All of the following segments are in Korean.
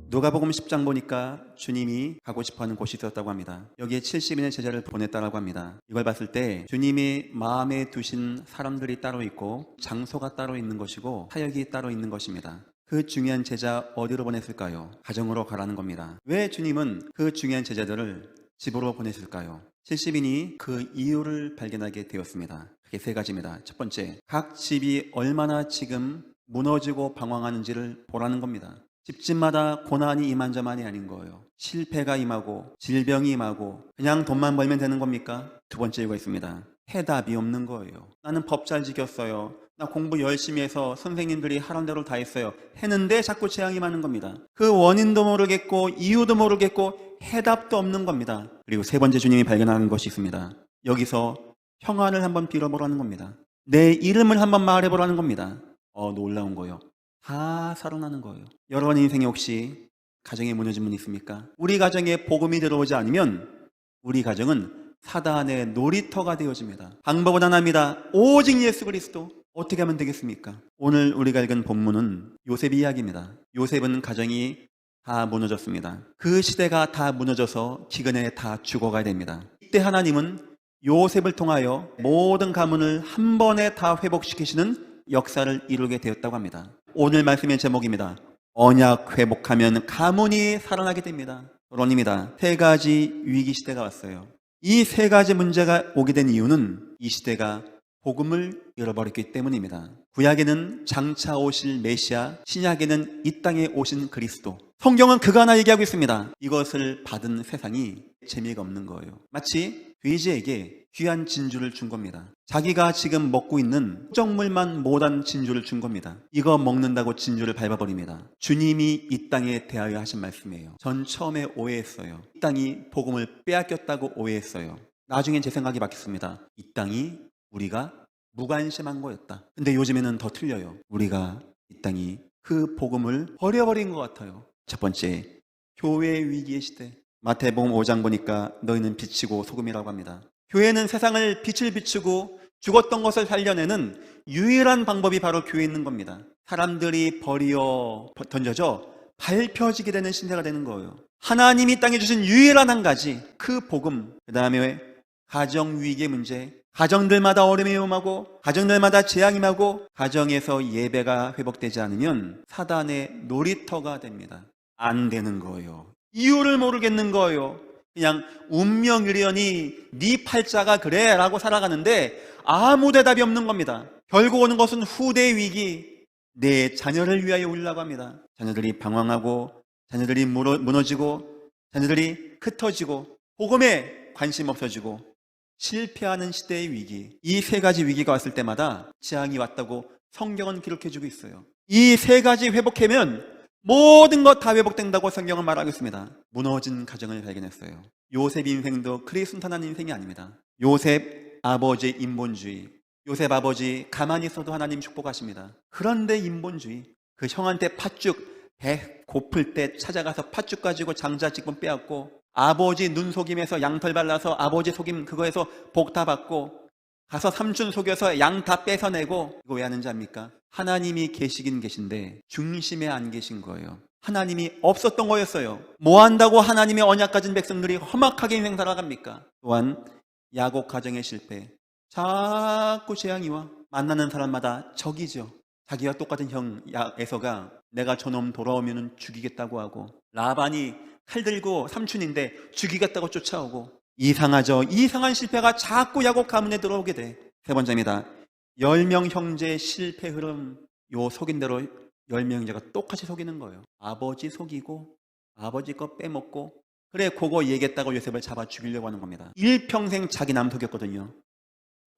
누가복음 10장 보니까 주님이 가고 싶어하는 곳이 있었다고 합니다. 여기에 70인의 제자를 보냈다고 합니다. 이걸 봤을 때 주님이 마음에 두신 사람들이 따로 있고 장소가 따로 있는 것이고 사역이 따로 있는 것입니다. 그 중요한 제자 어디로 보냈을까요? 가정으로 가라는 겁니다. 왜 주님은 그 중요한 제자들을 집으로 보냈을까요? 70인이 그 이유를 발견하게 되었습니다. 그게 세 가지입니다. 첫 번째, 각 집이 얼마나 지금 무너지고 방황하는지를 보라는 겁니다. 집집마다 고난이 이만저만이 아닌 거예요. 실패가 임하고 질병이 임하고 그냥 돈만 벌면 되는 겁니까? 두 번째 이유가 있습니다. 해답이 없는 거예요. 나는 법 잘 지켰어요. 나 공부 열심히 해서 선생님들이 하라는 대로 다 했어요. 했는데 자꾸 재앙이 많은 겁니다. 그 원인도 모르겠고 이유도 모르겠고 해답도 없는 겁니다. 그리고 세 번째 주님이 발견하는 것이 있습니다. 여기서 평안을 한번 빌어보라는 겁니다. 내 이름을 한번 말해보라는 겁니다. 놀라운 거예요. 다 살아나는 거예요. 여러분 인생에 혹시 가정에 무너진 분 있습니까? 우리 가정에 복음이 들어오지 않으면 우리 가정은 사단의 놀이터가 되어집니다. 방법은 하나입니다. 오직 예수 그리스도. 어떻게 하면 되겠습니까? 오늘 우리가 읽은 본문은 요셉 이야기입니다. 요셉은 가정이 다 무너졌습니다. 그 시대가 다 무너져서 기근에 다 죽어가야 됩니다. 이때 하나님은 요셉을 통하여 모든 가문을 한 번에 다 회복시키시는 역사를 이루게 되었다고 합니다. 오늘 말씀의 제목입니다. 언약 회복하면 가문이 살아나게 됩니다. 결론입니다. 세 가지 위기 시대가 왔어요. 이 세 가지 문제가 오게 된 이유는 이 시대가 복음을 잃어버렸기 때문입니다. 구약에는 장차 오실 메시아, 신약에는 이 땅에 오신 그리스도. 성경은 그거 하나 얘기하고 있습니다. 이것을 받은 세상이 재미가 없는 거예요. 마치 돼지에게 귀한 진주를 준 겁니다. 자기가 지금 먹고 있는 특정물만 못한 진주를 준 겁니다. 이거 먹는다고 진주를 밟아버립니다. 주님이 이 땅에 대하여 하신 말씀이에요. 전 처음에 오해했어요. 이 땅이 복음을 빼앗겼다고 오해했어요. 나중엔 제 생각이 바뀌었습니다. 이 땅이 우리가 무관심한 거였다. 근데 요즘에는 더 틀려요. 우리가 이 땅이 그 복음을 버려버린 것 같아요. 첫 번째, 교회 위기의 시대. 마태복음 5장 보니까 너희는 빛이고 소금이라고 합니다. 교회는 세상을 빛을 비추고 죽었던 것을 살려내는 유일한 방법이 바로 교회에 있는 겁니다. 사람들이 던져져 밟혀지게 되는 신세가 되는 거예요. 하나님이 땅에 주신 유일한 한 가지, 그 복음. 그 다음에 가정 위기의 문제. 가정들마다 어려움이 임하고 가정들마다 재앙이 임하고 가정에서 예배가 회복되지 않으면 사단의 놀이터가 됩니다. 안 되는 거예요. 이유를 모르겠는 거예요. 그냥 운명이려니 네 팔자가 그래 라고 살아가는데 아무 대답이 없는 겁니다. 결국 오는 것은 후대의 위기. 내 자녀를 위하여 울라고 합니다. 자녀들이 방황하고 자녀들이 무너지고 자녀들이 흩어지고 복음에 관심 없어지고 실패하는 시대의 위기. 이 세 가지 위기가 왔을 때마다 재앙이 왔다고 성경은 기록해주고 있어요. 이 세 가지 회복하면 모든 것 다 회복된다고 성경은 말하고 있습니다. 무너진 가정을 발견했어요. 요셉 인생도 그리 순탄한 인생이 아닙니다. 요셉 아버지의 인본주의. 요셉 아버지 가만히 있어도 하나님 축복하십니다. 그런데 인본주의. 그 형한테 팥죽 배 고플 때 찾아가서 팥죽 가지고 장자직분 빼앗고 아버지 눈 속임에서 양털 발라서 아버지 속임 그거에서 복 다 받고 가서 삼촌 속여서 양 다 뺏어내고. 이거 왜 하는지 압니까? 하나님이 계시긴 계신데 중심에 안 계신 거예요. 하나님이 없었던 거였어요. 뭐 한다고 하나님의 언약 가진 백성들이 험악하게 인생 살아갑니까? 또한 야곱 가정의 실패. 자꾸 재앙이 와. 만나는 사람마다 적이죠. 자기와 똑같은 형 에서가 내가 저놈 돌아오면 죽이겠다고 하고, 라반이 칼 들고 삼촌인데 죽이겠다고 쫓아오고. 이상하죠. 이상한 실패가 자꾸 야곱 가문에 들어오게 돼. 세 번째입니다. 10명 형제의 실패 흐름. 요 속인 대로 10명 형제가 똑같이 속이는 거예요. 아버지 속이고 아버지 거 빼먹고. 그래 그거 얘기했다고 요셉을 잡아 죽이려고 하는 겁니다. 일평생 자기 남 속였거든요.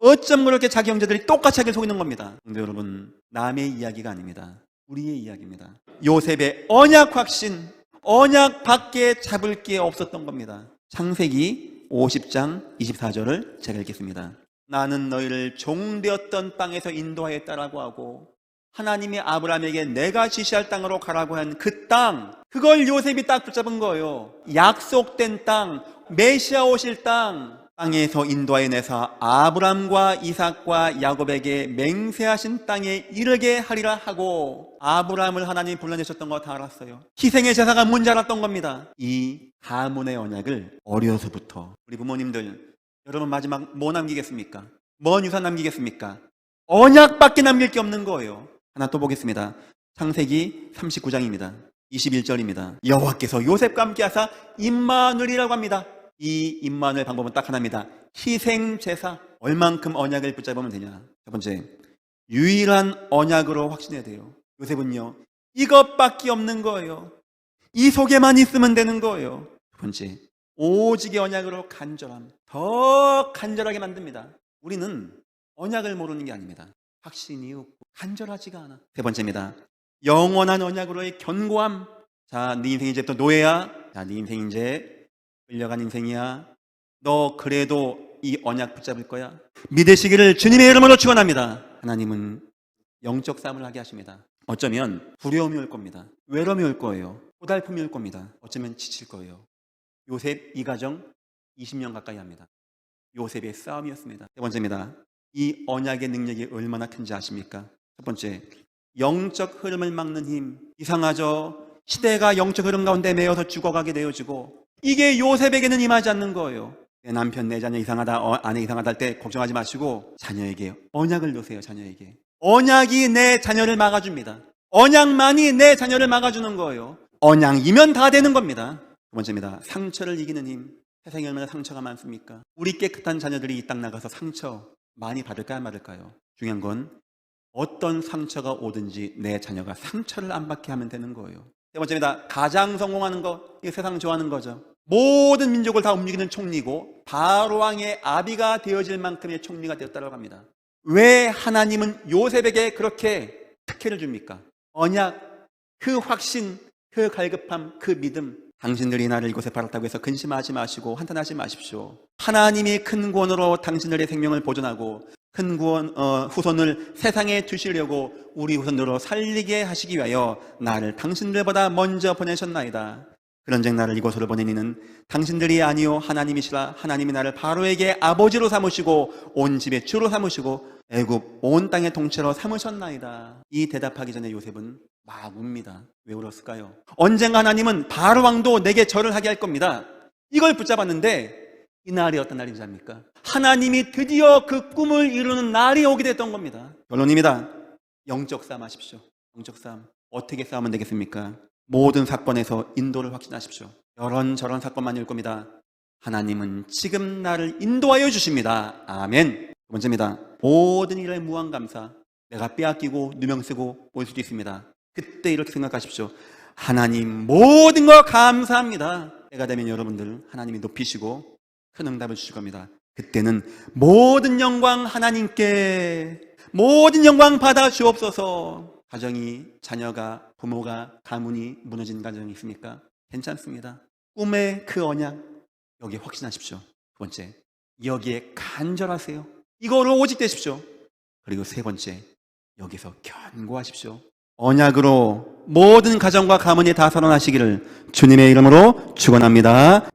어쩜 그렇게 자기 형제들이 똑같이 자기를 속이는 겁니다. 근데 여러분, 남의 이야기가 아닙니다. 우리의 이야기입니다. 요셉의 언약 확신, 언약 밖에 잡을 게 없었던 겁니다. 창세기 50장 24절을 제가 읽겠습니다. 나는 너희를 종되었던 땅에서 인도하였다라고 하고 하나님이 아브라함에게 내가 지시할 땅으로 가라고 한 그 땅, 그걸 요셉이 딱 붙잡은 거예요. 약속된 땅, 메시아 오실 땅. 땅에서 인도하여내사 아브람과 이삭과 야곱에게 맹세하신 땅에 이르게 하리라 하고 아브람을 하나님이 불러내셨던 거 다 알았어요. 희생의 제사가 뭔지 알았던 겁니다. 이 가문의 언약을 어려서부터 우리 부모님들 여러분 마지막 뭐 남기겠습니까? 뭔 유산 남기겠습니까? 언약밖에 남길 게 없는 거예요. 하나 또 보겠습니다. 창세기 39장입니다. 21절입니다. 여호와께서 요셉과 함께 하사 임마누엘이라고 합니다. 이 임마누엘 방법은 딱 하나입니다. 희생제사. 얼만큼 언약을 붙잡으면 되냐. 첫 번째, 유일한 언약으로 확신해야 돼요. 요셉은요, 이것밖에 없는 거예요. 이 속에만 있으면 되는 거예요. 두 번째, 오직의 언약으로 간절함. 더 간절하게 만듭니다. 우리는 언약을 모르는 게 아닙니다. 확신이 없고 간절하지가 않아. 세 번째입니다. 영원한 언약으로의 견고함. 자, 네 인생이 이제부터 노예야. 자, 네 인생 이제 끌려간 인생이야. 너 그래도 이 언약 붙잡을 거야. 믿으시기를 주님의 이름으로 축원합니다. 하나님은 영적 싸움을 하게 하십니다. 어쩌면 두려움이 올 겁니다. 외로움이 올 거예요. 고달픔이 올 겁니다. 어쩌면 지칠 거예요. 요셉 이 가정 20년 가까이 합니다. 요셉의 싸움이었습니다. 세 번째입니다. 이 언약의 능력이 얼마나 큰지 아십니까? 첫 번째, 영적 흐름을 막는 힘. 이상하죠? 시대가 영적 흐름 가운데 매여서 죽어가게 되어지고 이게 요셉에게는 임하지 않는 거예요. 내 남편, 내 자녀 이상하다, 아내 이상하다 할 때 걱정하지 마시고 자녀에게 언약을 놓으세요. 자녀에게. 언약이 내 자녀를 막아줍니다. 언약만이 내 자녀를 막아주는 거예요. 언약이면 다 되는 겁니다. 두 번째입니다. 상처를 이기는 힘. 세상에 얼마나 상처가 많습니까? 우리 깨끗한 자녀들이 이 땅 나가서 상처 많이 받을까요, 말을까요? 중요한 건 어떤 상처가 오든지 내 자녀가 상처를 안 받게 하면 되는 거예요. 세 번째입니다. 가장 성공하는 거, 이게 세상 좋아하는 거죠. 모든 민족을 다 움직이는 총리고 바로왕의 아비가 되어질 만큼의 총리가 되었다고 합니다. 왜 하나님은 요셉에게 그렇게 특혜를 줍니까? 언약, 그 확신, 그 갈급함, 그 믿음. 당신들이 나를 이곳에 팔았다고 해서 근심하지 마시고 한탄하지 마십시오. 하나님이 큰 구원으로 당신들의 생명을 보존하고 큰 구원, 후손을 세상에 주시려고 우리 후손으로 살리게 하시기 위하여 나를 당신들보다 먼저 보내셨나이다. 그런즉 나를 이곳으로 보내니는 당신들이 아니요 하나님이시라. 하나님이 나를 바로에게 아버지로 삼으시고 온 집의 주로 삼으시고 애굽 온 땅의 통치로 삼으셨나이다. 이 대답하기 전에 요셉은 막 웁니다. 왜 울었을까요? 언젠가 하나님은 바로 왕도 내게 절을 하게 할 겁니다. 이걸 붙잡았는데 이 날이 어떤 날인지 압니까? 하나님이 드디어 그 꿈을 이루는 날이 오게 됐던 겁니다. 결론입니다. 영적 싸움 하십시오. 영적 싸움. 어떻게 싸우면 되겠습니까? 모든 사건에서 인도를 확신하십시오. 이런저런 사건만일 겁니다. 하나님은 지금 나를 인도하여 주십니다. 아멘. 두 번째입니다. 모든 일에 무한감사. 내가 빼앗기고 누명 쓰고 올 수도 있습니다. 그때 이렇게 생각하십시오. 하나님 모든 거 감사합니다. 때가 되면 여러분들 하나님이 높이시고 큰 응답을 주실 겁니다. 그때는 모든 영광 하나님께, 모든 영광 받아 주옵소서. 가정이, 자녀가, 부모가, 가문이 무너진 가정이 있습니까? 괜찮습니다. 꿈의 그 언약 여기에 확신하십시오. 두 번째, 여기에 간절하세요. 이거로 오직 되십시오. 그리고 세 번째, 여기서 견고하십시오. 언약으로 모든 가정과 가문이 다 살아나시기를 주님의 이름으로 축원합니다.